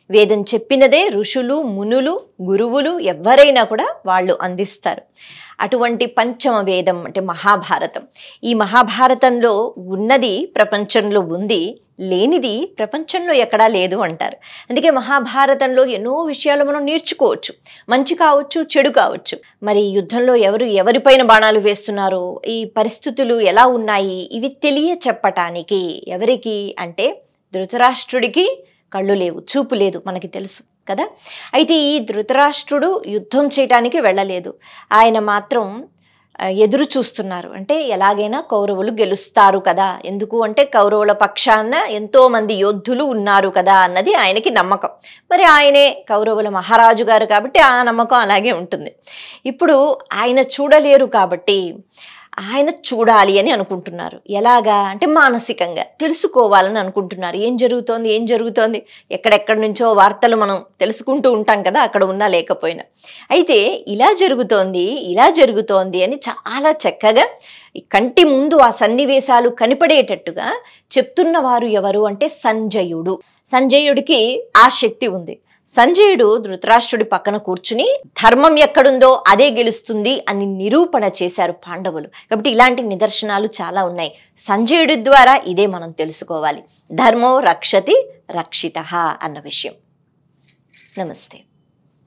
వేదం చెప్పినదే ఋషులు, మునులు, గురువులు ఎవరైనా కూడా వాళ్ళు అందిస్తారు. అటువంటి పంచమ వేదం అంటే మహాభారతం. ఈ మహాభారతంలో ఉన్నది ప్రపంచంలో ఉంది, లేనిది ప్రపంచంలో ఎక్కడా లేదు అంటారు. అందుకే మహాభారతంలో ఎన్నో విషయాలు మనం నేర్చుకోవచ్చు, మంచి కావచ్చు, చెడు కావచ్చు. మరి యుద్ధంలో ఎవరిపైన బాణాలు వేస్తున్నారు, ఈ పరిస్థితులు ఎలా ఉన్నాయి, ఇవి తెలియచెప్పటానికి ఎవరికి అంటే ధృతరాష్ట్రుడికి కళ్ళు లేవు, చూపు లేదు, మనకి తెలుసు కదా. అయితే ఈ ధృతరాష్ట్రుడు యుద్ధం చేయటానికి వెళ్ళలేదు, ఆయన మాత్రం ఎదురు చూస్తున్నారు. అంటే ఎలాగైనా కౌరవులు గెలుస్తారు కదా, ఎందుకు అంటే కౌరవుల పక్షాన ఎంతోమంది యోధులు ఉన్నారు కదా అన్నది ఆయనకి నమ్మకం. మరి ఆయనే కౌరవుల మహారాజు గారు కాబట్టి ఆ నమ్మకం అలాగే ఉంటుంది. ఇప్పుడు ఆయన చూడలేరు కాబట్టి ఆయన చూడాలి అని అనుకుంటున్నారు. ఎలాగా అంటే మానసికంగా తెలుసుకోవాలని అనుకుంటున్నారు. ఏం జరుగుతోంది ఎక్కడెక్కడి నుంచో వార్తలు మనం తెలుసుకుంటూ ఉంటాం కదా, అక్కడ ఉన్నా లేకపోయినా. అయితే ఇలా జరుగుతోంది అని చాలా చక్కగా కంటి ముందు ఆ సన్నివేశాలు కనిపడేటట్టుగా చెప్తున్నవారు ఎవరు అంటే సంజయుడు. సంజయుడికి ఆ శక్తి ఉంది. సంజయుడు ధృతరాష్ట్రుడి పక్కన కూర్చుని ధర్మం ఎక్కడుందో అదే గెలుస్తుంది అని నిరూపణ చేశారు పాండవులు. కాబట్టి ఇలాంటి నిదర్శనాలు చాలా ఉన్నాయి. సంజయుడి ద్వారా ఇదే మనం తెలుసుకోవాలి. ధర్మో రక్షతి రక్షితః అన్న విషయం. నమస్తే.